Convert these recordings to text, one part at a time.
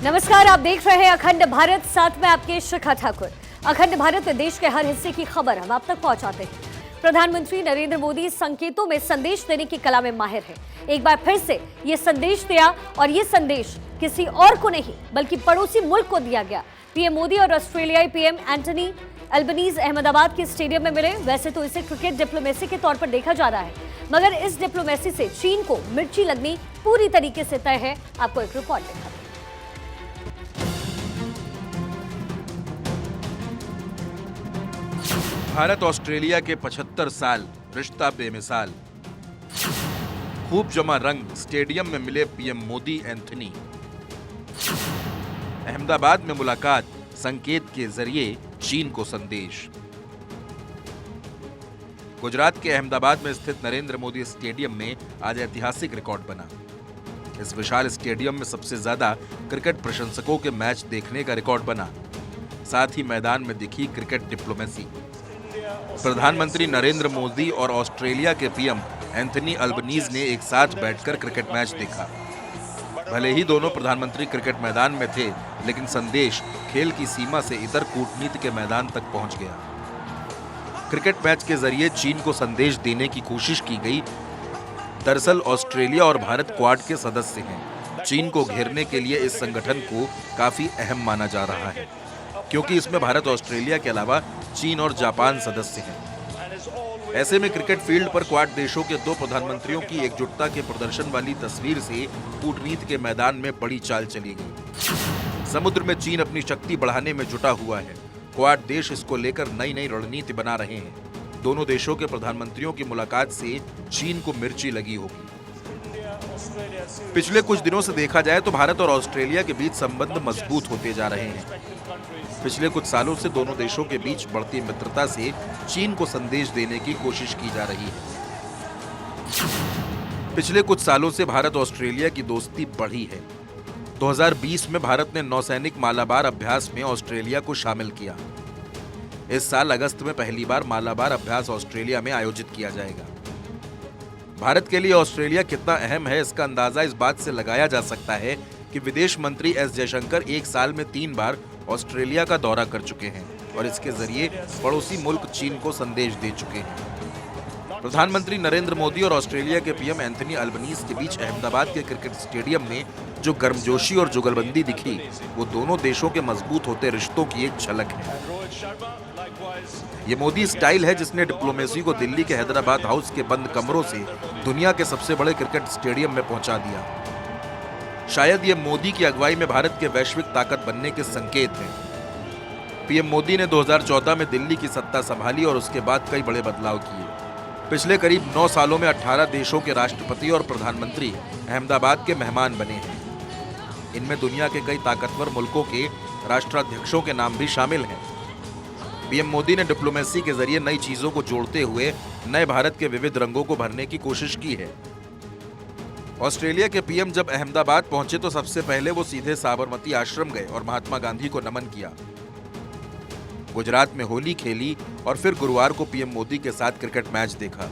नमस्कार, आप देख रहे हैं अखंड भारत, साथ में आपके शिखा ठाकुर। अखंड भारत में देश के हर हिस्से की खबर हम आप तक पहुंचाते हैं। प्रधानमंत्री नरेंद्र मोदी संकेतों में संदेश देने की कला में माहिर है। एक बार फिर से ये संदेश दिया और ये संदेश किसी और को नहीं बल्कि पड़ोसी मुल्क को दिया गया। पीएम मोदी और ऑस्ट्रेलियाई पीएम एंटनी अल्बनीज अहमदाबाद के स्टेडियम में मिले। वैसे तो इसे क्रिकेट डिप्लोमेसी के तौर पर देखा जा रहा है, मगर इस डिप्लोमेसी से चीन को मिर्ची लगनी पूरी तरीके से तय है। आपको एक रिपोर्ट दिखाते हैं। भारत ऑस्ट्रेलिया के 75 साल, रिश्ता बेमिसाल। खूब जमा रंग, स्टेडियम में मिले पीएम मोदी एंथनी। अहमदाबाद में मुलाकात, संकेत के जरिए चीन को संदेश। गुजरात के अहमदाबाद में स्थित नरेंद्र मोदी स्टेडियम में आज ऐतिहासिक रिकॉर्ड बना। इस विशाल स्टेडियम में सबसे ज्यादा क्रिकेट प्रशंसकों के मैच देखने का रिकॉर्ड बना। साथ ही मैदान में दिखी क्रिकेट डिप्लोमेसी। प्रधानमंत्री नरेंद्र मोदी और ऑस्ट्रेलिया के पीएम एंथनी अल्बनीज ने एक साथ बैठकर क्रिकेट मैच देखा। भले ही दोनों प्रधानमंत्री क्रिकेट मैदान में थे, लेकिन संदेश खेल की सीमा से इतर कूटनीति के मैदान तक पहुंच गया। क्रिकेट मैच के जरिए चीन को संदेश देने की कोशिश की गई। दरअसल ऑस्ट्रेलिया और भारत क्वाड के सदस्य हैं। चीन को घेरने के लिए इस संगठन को काफी अहम माना जा रहा है, क्योंकि इसमें भारत ऑस्ट्रेलिया के अलावा चीन और जापान सदस्य हैं। ऐसे में क्रिकेट फील्ड पर क्वाड देशों के दो प्रधानमंत्रियों की एकजुटता के प्रदर्शन वाली तस्वीर से कूटनीति के मैदान में बड़ी चाल चली गई। समुद्र में चीन अपनी शक्ति बढ़ाने में जुटा हुआ है। क्वाड देश इसको लेकर नई नई रणनीति बना रहे हैं। दोनों देशों के प्रधानमंत्रियों की मुलाकात से चीन को मिर्ची लगी होगी। पिछले कुछ दिनों से देखा जाए तो भारत और ऑस्ट्रेलिया के बीच संबंध मजबूत होते जा रहे हैं। पिछले कुछ सालों से दोनों देशों के बीच बढ़ती मित्रता से चीन को संदेश देने की कोशिश की जा रही है। पिछले कुछ सालों से भारत ऑस्ट्रेलिया की दोस्ती बढ़ी है। 2020 में भारत ने नौसैनिक मालाबार अभ्यास में ऑस्ट्रेलिया को शामिल किया। इस साल अगस्त में पहली बार मालाबार अभ्यास ऑस्ट्रेलिया में आयोजित किया जाएगा। भारत के लिए ऑस्ट्रेलिया कितना अहम है, इसका अंदाजा इस बात से लगाया जा सकता है कि विदेश मंत्री एस जयशंकर एक साल में 3 बार ऑस्ट्रेलिया का दौरा कर चुके हैं और इसके जरिए पड़ोसी मुल्क चीन को संदेश दे चुके हैं। प्रधानमंत्री नरेंद्र मोदी और ऑस्ट्रेलिया के पीएम एंथनी अल्बनीज के बीच अहमदाबाद के क्रिकेट स्टेडियम में जो गर्मजोशी और जुगलबंदी दिखी, वो दोनों देशों के मजबूत होते रिश्तों की एक झलक है। ये मोदी स्टाइल है जिसने डिप्लोमेसी को दिल्ली के हैदराबाद हाउस के बंद कमरों से दुनिया के सबसे बड़े क्रिकेट स्टेडियम में पहुंचा दिया। शायद ये मोदी की अगुवाई में भारत के वैश्विक ताकत बनने के संकेत हैं। पीएम मोदी ने 2014 में दिल्ली की सत्ता संभाली और उसके बाद कई बड़े बदलाव किए। पिछले करीब 9 सालों में 18 देशों के राष्ट्रपति और प्रधानमंत्री अहमदाबाद के मेहमान बने हैं। इनमें दुनिया के कई ताकतवर मुल्कों के राष्ट्राध्यक्षों के नाम भी शामिल हैं। पीएम मोदी ने डिप्लोमेसी के जरिए नई चीजों को जोड़ते हुए नए भारत के विविध रंगों को भरने की कोशिश की है। ऑस्ट्रेलिया के पीएम जब अहमदाबाद पहुंचे तो सबसे पहले वो सीधे साबरमती आश्रम गए और महात्मा गांधी को नमन किया। गुजरात में होली खेली और फिर गुरुवार को पीएम मोदी के साथ क्रिकेट मैच देखा।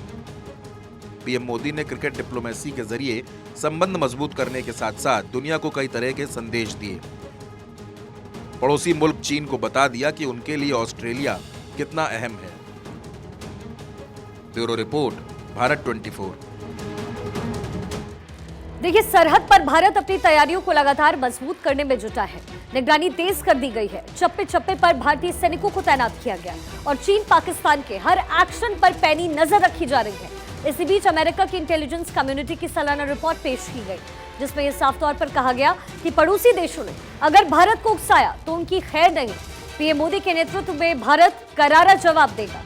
पीएम मोदी ने क्रिकेट डिप्लोमेसी के जरिए संबंध मजबूत करने के साथ साथ दुनिया को कई तरह के संदेश दिए। पड़ोसी मुल्क चीन को बता दिया कि उनके लिए ऑस्ट्रेलिया कितना अहम है। Bureau report, Bharat 24। देखिए, सरहद पर भारत अपनी तैयारियों को लगातार मजबूत करने में जुटा है। निगरानी तेज कर दी गई है। चप्पे चप्पे पर भारतीय सैनिकों को तैनात किया गया और चीन पाकिस्तान के हर एक्शन पर पैनी नजर रखी जा रही है। इसी बीच अमेरिका की इंटेलिजेंस कम्युनिटी की सालाना रिपोर्ट पेश की गई, जिसमें यह साफ तौर पर कहा गया कि पड़ोसी देशों ने अगर भारत को उकसाया तो उनकी खैर नहीं। पीएम मोदी के नेतृत्व में भारत करारा जवाब देगा।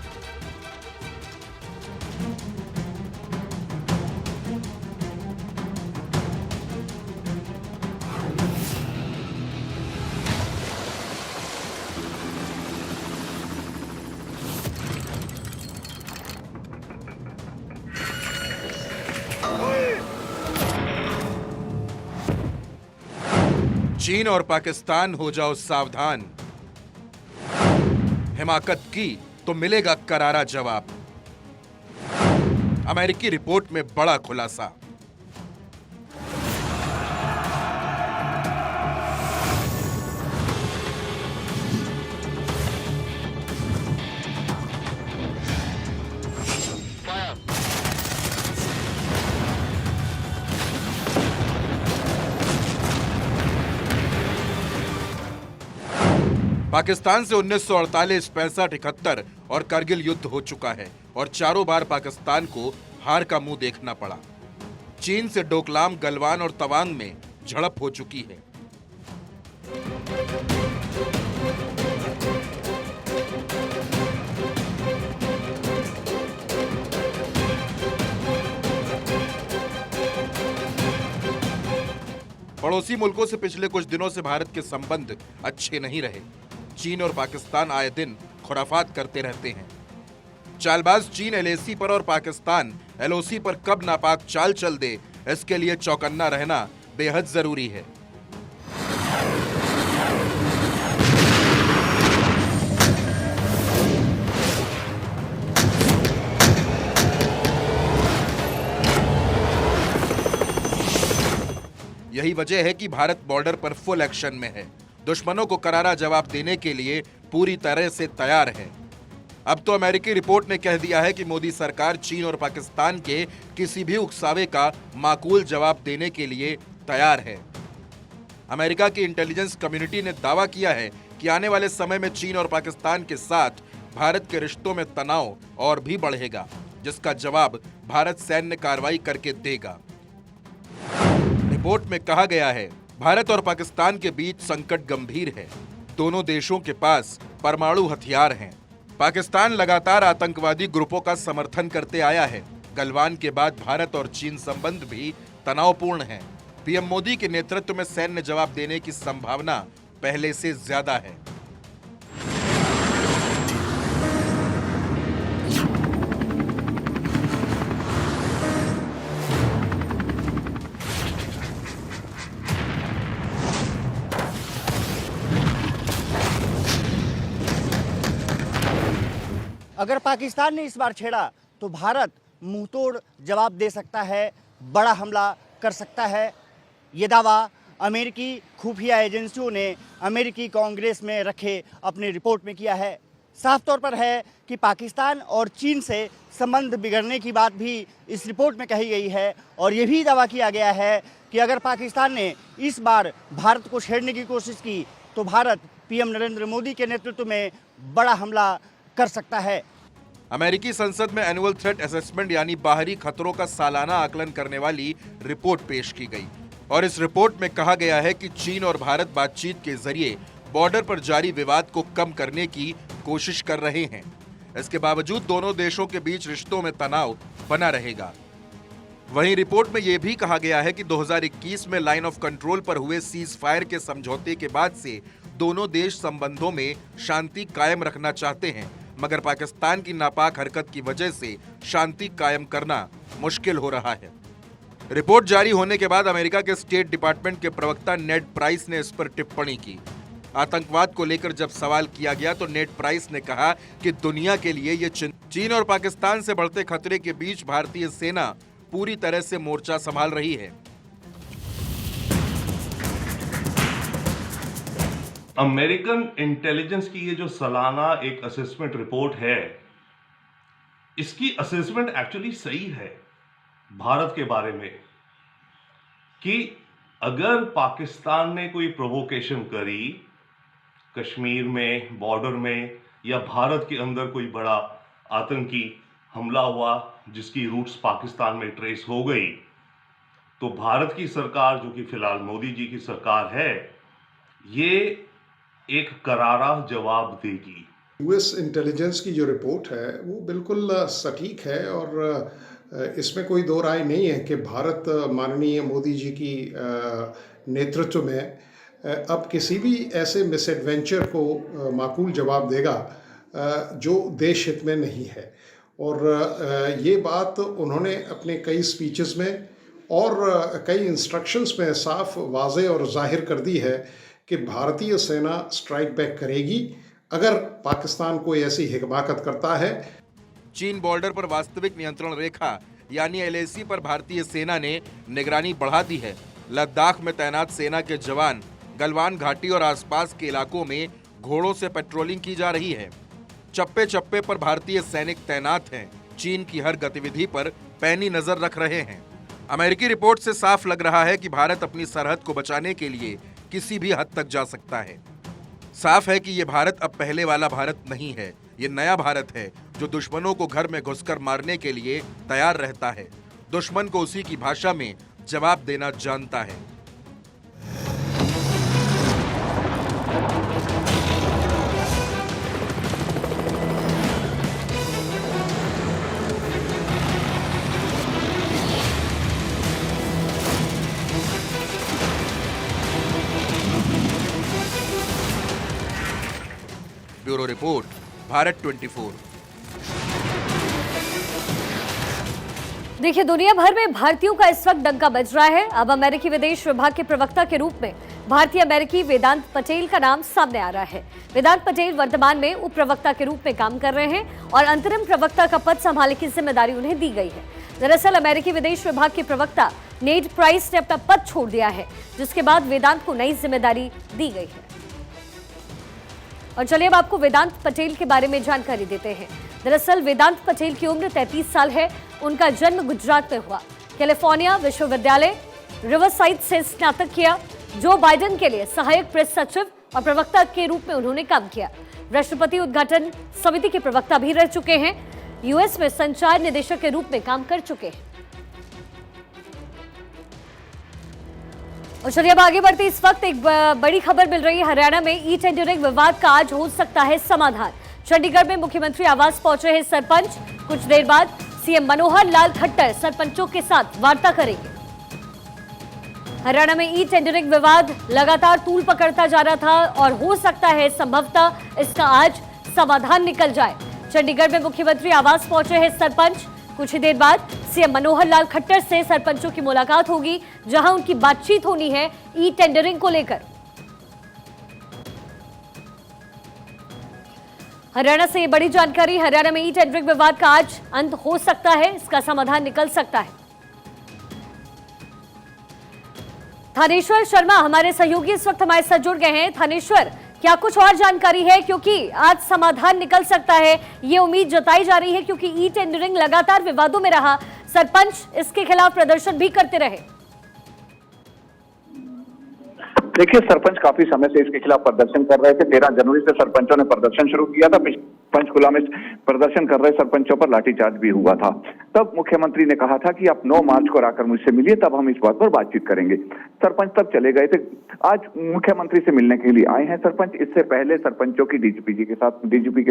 चीन और पाकिस्तान हो जाओ सावधान। हिमाकत की तो मिलेगा करारा जवाब। अमेरिकी रिपोर्ट में बड़ा खुलासा। पाकिस्तान से 1948, 65, 71 और करगिल युद्ध हो चुका है और चारों बार पाकिस्तान को हार का मुंह देखना पड़ा। चीन से डोकलाम, गलवान और तवांग में झड़प हो चुकी है। पड़ोसी मुल्कों से पिछले कुछ दिनों से भारत के संबंध अच्छे नहीं रहे। चीन और पाकिस्तान आए दिन खुराफात करते रहते हैं। चालबाज चीन एलएसी पर और पाकिस्तान एलओसी पर कब नापाक चाल चल दे, इसके लिए चौकन्ना रहना बेहद जरूरी है। यही वजह है कि भारत बॉर्डर पर फुल एक्शन में है। दुश्मनों को करारा जवाब देने के लिए पूरी तरह से तैयार है। अब तो अमेरिकी रिपोर्ट ने कह दिया है कि मोदी सरकार चीन और पाकिस्तान के किसी भी उकसावे का माकूल जवाब देने के लिए तैयार है। अमेरिका की इंटेलिजेंस कम्युनिटी ने दावा किया है कि आने वाले समय में चीन और पाकिस्तान के साथ भारत के रिश्तों में तनाव और भी बढ़ेगा, जिसका जवाब भारत सैन्य कार्रवाई करके देगा। रिपोर्ट में कहा गया है, भारत और पाकिस्तान के बीच संकट गंभीर है। दोनों देशों के पास परमाणु हथियार हैं। पाकिस्तान लगातार आतंकवादी ग्रुपों का समर्थन करते आया है। गलवान के बाद भारत और चीन संबंध भी तनावपूर्ण हैं। पीएम मोदी के नेतृत्व में सैन्य जवाब देने की संभावना पहले से ज्यादा है। अगर पाकिस्तान ने इस बार छेड़ा तो भारत मुंहतोड़ जवाब दे सकता है, बड़ा हमला कर सकता है। ये दावा अमेरिकी खुफिया एजेंसियों ने अमेरिकी कांग्रेस में रखे अपनी रिपोर्ट में किया है। साफ तौर पर है कि पाकिस्तान और चीन से संबंध बिगड़ने की बात भी इस रिपोर्ट में कही गई है और ये भी दावा किया गया है कि अगर पाकिस्तान ने इस बार भारत को छेड़ने की कोशिश की तो भारत पीएम नरेंद्र मोदी के नेतृत्व में बड़ा हमला कर सकता है। अमेरिकी संसद में एनुअल थ्रेट असेसमेंट यानी बाहरी खतरों का सालाना आकलन करने वाली रिपोर्ट पेश की गई और इस रिपोर्ट में कहा गया है कि चीन और भारत बातचीत के जरिए बॉर्डर पर जारी विवाद को कम करने की कोशिश कर रहे हैं। इसके बावजूद दोनों देशों के बीच रिश्तों में तनाव बना रहेगा। वहीं रिपोर्ट में यह भी कहा गया है कि 2021 में लाइन ऑफ कंट्रोल पर हुए सीज फायर के समझौते के बाद से दोनों देश संबंधों में शांति कायम रखना चाहते हैं, मगर पाकिस्तान की नापाक हरकत की वजह से शांति कायम करना मुश्किल हो रहा है। रिपोर्ट जारी होने के बाद अमेरिका के स्टेट डिपार्टमेंट के प्रवक्ता नेड प्राइस ने इस पर टिप्पणी की। आतंकवाद को लेकर जब सवाल किया गया तो नेड प्राइस ने कहा कि दुनिया के लिए ये चीन और पाकिस्तान से बढ़ते खतरे के बीच भारतीय सेना पूरी तरह से मोर्चा संभाल रही है। अमेरिकन इंटेलिजेंस की ये जो सालाना एक असेसमेंट रिपोर्ट है, इसकी असेसमेंट एक्चुअली सही है भारत के बारे में कि अगर पाकिस्तान ने कोई प्रोवोकेशन करी कश्मीर में, बॉर्डर में या भारत के अंदर कोई बड़ा आतंकी हमला हुआ जिसकी रूट्स पाकिस्तान में ट्रेस हो गई, तो भारत की सरकार जो कि फिलहाल मोदी जी की सरकार है, ये एक करारा जवाब देगी। यूएस इंटेलिजेंस की जो रिपोर्ट है वो बिल्कुल सटीक है और इसमें कोई दो राय नहीं है कि भारत माननीय मोदी जी की नेतृत्व में अब किसी भी ऐसे मिसएडवेंचर को माकूल जवाब देगा जो देश हित में नहीं है। और ये बात उन्होंने अपने कई स्पीचेस में और कई इंस्ट्रक्शंस में साफ, वाज़ेह और जाहिर कर दी है कि भारतीय सेना स्ट्राइक बैक करेगी अगर पाकिस्तान कोई ऐसी हिमाकत करता है। चीन बॉर्डर पर वास्तविक नियंत्रण रेखा यानी एलएसी पर भारतीय सेना ने निगरानी बढ़ा दी है। लद्दाख में तैनात सेना के जवान गलवान घाटी और आसपास के इलाकों में घोड़ों से पेट्रोलिंग की जा रही है। चप्पे चप्पे पर भारतीय सैनिक तैनात हैं। चीन की हर गतिविधि पर पैनी नजर रख रहे हैं। अमेरिकी रिपोर्ट से साफ लग रहा है कि भारत अपनी सरहद को बचाने के लिए किसी भी हद तक जा सकता है। साफ है कि ये भारत अब पहले वाला भारत नहीं है। ये नया भारत है जो दुश्मनों को घर में घुसकर मारने के लिए तैयार रहता है, दुश्मन को उसी की भाषा में जवाब देना जानता है। Bureau report, Bharat 24। देखिए, दुनिया भर में भारतीयों का इस वक्त डंका बज रहा है। अब अमेरिकी विदेश विभाग के प्रवक्ता के रूप में भारतीय अमेरिकी वेदांत पटेल का नाम सामने आ रहा है। वेदांत पटेल वर्तमान में उप प्रवक्ता के रूप में काम कर रहे हैं और अंतरिम प्रवक्ता का पद संभालने की जिम्मेदारी उन्हें दी गई है। दरअसल अमेरिकी विदेश विभाग के प्रवक्ता नेड प्राइस ने अपना पद छोड़ दिया है, जिसके बाद वेदांत को नई जिम्मेदारी दी गई है। और चलिए अब आपको वेदांत पटेल के बारे में जानकारी देते हैं। दरअसल वेदांत पटेल की उम्र 33 साल है। उनका जन्म गुजरात में हुआ। कैलिफोर्निया विश्वविद्यालय रिवरसाइड से स्नातक किया। जो बाइडेन के लिए सहायक प्रेस सचिव और प्रवक्ता के रूप में उन्होंने काम किया। राष्ट्रपति उद्घाटन समिति के प्रवक्ता भी रह चुके हैं। यूएस में संचार निदेशक के रूप में काम कर चुके हैं। और चलिए अब आगे बढ़ते, इस वक्त एक बड़ी खबर मिल रही है। हरियाणा में ई टेंडरिंग विवाद का आज हो सकता है समाधान। चंडीगढ़ में मुख्यमंत्री आवास पहुंचे हैं सरपंच। कुछ देर बाद सीएम मनोहर लाल खट्टर सरपंचों के साथ वार्ता करेंगे। हरियाणा में ई टेंडरिंग विवाद लगातार तूल पकड़ता जा रहा था और हो सकता है संभवतः इसका आज समाधान निकल जाए। चंडीगढ़ में मुख्यमंत्री आवास पहुंचे हैं सरपंच। कुछ ही देर बाद सीएम मनोहर लाल खट्टर से सरपंचों की मुलाकात होगी, जहां उनकी बातचीत होनी है ई टेंडरिंग को लेकर। हरियाणा से ये बड़ी जानकारी। हरियाणा में ई टेंडरिंग विवाद का आज अंत हो सकता है, इसका समाधान निकल सकता है। थानेश्वर शर्मा हमारे सहयोगी इस वक्त हमारे साथ जुड़ गए हैं। थानेश्वर, क्या कुछ और जानकारी है, क्योंकि आज समाधान निकल सकता है ये उम्मीद जताई जा रही है, क्योंकि ई टेंडरिंग लगातार विवादों में रहा, सरपंच इसके खिलाफ प्रदर्शन भी करते रहे। देखिए, सरपंच काफी समय से इसके खिलाफ प्रदर्शन कर रहे थे। 13 जनवरी से सरपंचों ने प्रदर्शन शुरू किया था। पंचकुला में प्रदर्शन कर रहे सरपंचों पर लाठीचार्ज भी हुआ था। तब मुख्यमंत्री ने कहा था कि आप 9 मार्च को आकर मुझसे मिलिए, तब हम इस बात पर बातचीत करेंगे। सरपंच तब चले गए थे। आज मुख्यमंत्री से मिलने के लिए आए हैं सरपंच। इससे पहले सरपंचों की डीजीपी के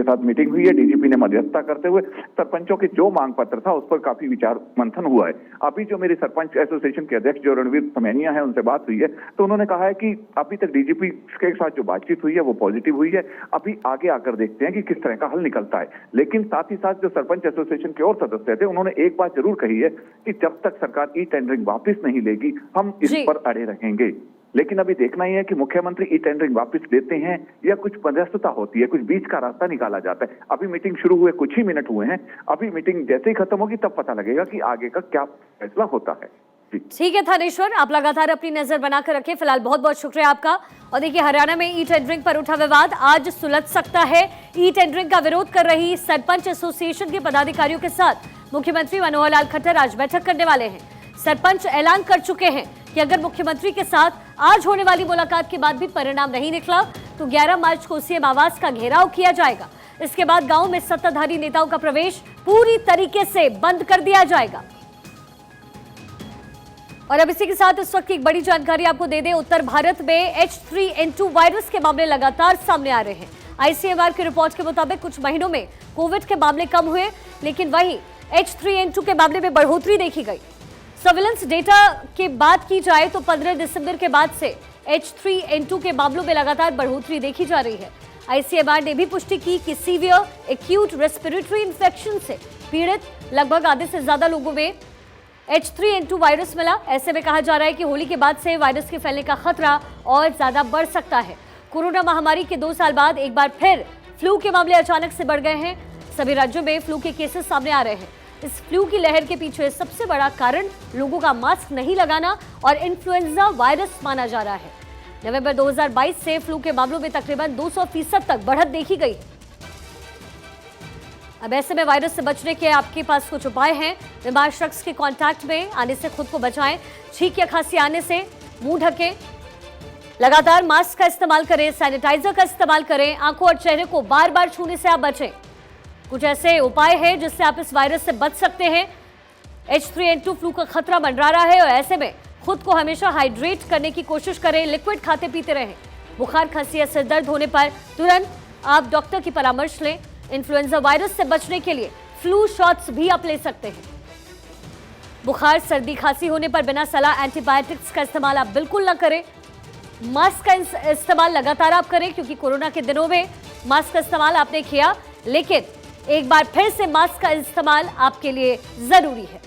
साथ मीटिंग हुई है। डीजीपी ने मध्यस्थता करते हुए सरपंचों के जो मांग पत्र था उस पर काफी विचार मंथन हुआ है। अभी जो मेरे सरपंच एसोसिएशन के अध्यक्ष जो रणवीर समैनिया है, उनसे बात हुई है, तो उन्होंने कहा है कि अभी तक डीजीपी के साथ जो बातचीत हुई है वो पॉजिटिव हुई है। अभी आगे आकर देखते हैं कि किस तरह का हल निकलता है। लेकिन साथ ही साथ जो सरपंच एसोसिएशन के और सदस्य थे, उन्होंने एक बात जरूर कही है कि जब तक सरकार ई टेंडरिंग वापस नहीं लेगी, हम इस पर अड़े रहेंगे। लेकिन अभी देखना ही है कि मुख्यमंत्री ई टेंडरिंग वापस लेते हैं या कुछ मध्यस्थता होती है, कुछ बीच का रास्ता निकाला जाता है। अभी मीटिंग शुरू हुए कुछ ही मिनट हुए हैं। अभी मीटिंग जैसे ही खत्म होगी तब पता लगेगा कि आगे का क्या फैसला होता है। ठीक है थानेश्वर, आप लगातार अपनी नजर बनाकर रखें। फिलहाल बहुत बहुत शुक्रिया आपका। और देखिए, हरियाणा में ई टेंडरिंग पर उठा विवाद आज सुलझ सकता है। ई टेंडरिंग का विरोध कर रही सरपंच एसोसिएशन के पदाधिकारियों के साथ मुख्यमंत्री मनोहर लाल खट्टर आज बैठक करने वाले हैं। सरपंच ऐलान कर चुके हैं कि अगर मुख्यमंत्री के साथ आज होने वाली मुलाकात के बाद भी परिणाम नहीं निकला तो 11 मार्च को सीएम आवास का घेराव किया जाएगा। इसके बाद गांव में सत्ताधारी नेताओं का प्रवेश पूरी तरीके से बंद कर दिया जाएगा। और अब इसी के साथ इस वक्त की एक बड़ी जानकारी आपको दे दें। उत्तर भारत में H3N2 वायरस के मामले लगातार सामने आ रहे हैं। आईसीएमआर की रिपोर्ट के मुताबिक कुछ महीनों में कोविड के मामले कम हुए, लेकिन वहीं H3N2 के मामले में बढ़ोतरी देखी गई। सर्विलेंस डेटा की बात की जाए तो 15 दिसंबर के बाद से H3N2 के मामलों में लगातार बढ़ोतरी देखी जा रही है। आईसीएमआर ने भी पुष्टि की कि सीवियर एक्यूट रेस्पिरेटरी इन्फेक्शन से पीड़ित लगभग आधे से ज्यादा लोगों में H3N2 वायरस मिला। ऐसे में कहा जा रहा है कि होली के बाद से वायरस के फैलने का खतरा और ज्यादा बढ़ सकता है। कोरोना महामारी के 2 साल बाद एक बार फिर फ्लू के मामले अचानक से बढ़ गए हैं। सभी राज्यों में फ्लू के केसेस सामने आ रहे हैं। इस फ्लू की लहर के पीछे सबसे बड़ा कारण लोगों का मास्क नहीं लगाना और इन्फ्लुएंजा वायरस माना जा रहा है। नवंबर 2022 से फ्लू के मामलों में तकरीबन 200% तक बढ़त देखी गई। अब ऐसे में वायरस से बचने के आपके पास कुछ उपाय हैं। बीमार शख्स के कांटेक्ट में आने से खुद को बचाएं। छींक या खांसी आने से मुंह ढकें। लगातार मास्क का इस्तेमाल करें, सैनिटाइजर का इस्तेमाल करें, आंखों और चेहरे को बार बार छूने से आप बचें। कुछ ऐसे उपाय हैं जिससे आप इस वायरस से बच सकते हैं। H3N2 फ्लू का खतरा मंडरा रहा है और ऐसे में खुद को हमेशा हाइड्रेट करने की कोशिश करें, लिक्विड खाते पीते रहें। बुखार, खांसी या सिर दर्द होने पर तुरंत आप डॉक्टर की परामर्श लें। इन्फ्लुएंजा वायरस से बचने के लिए फ्लू शॉट्स भी आप ले सकते हैं। बुखार, सर्दी, खांसी होने पर बिना सलाह एंटीबायोटिक्स का इस्तेमाल आप बिल्कुल ना करें। मास्क का इस्तेमाल लगातार आप करें, क्योंकि कोरोना के दिनों में मास्क का इस्तेमाल आपने किया, लेकिन एक बार फिर से मास्क का इस्तेमाल आपके लिए जरूरी है।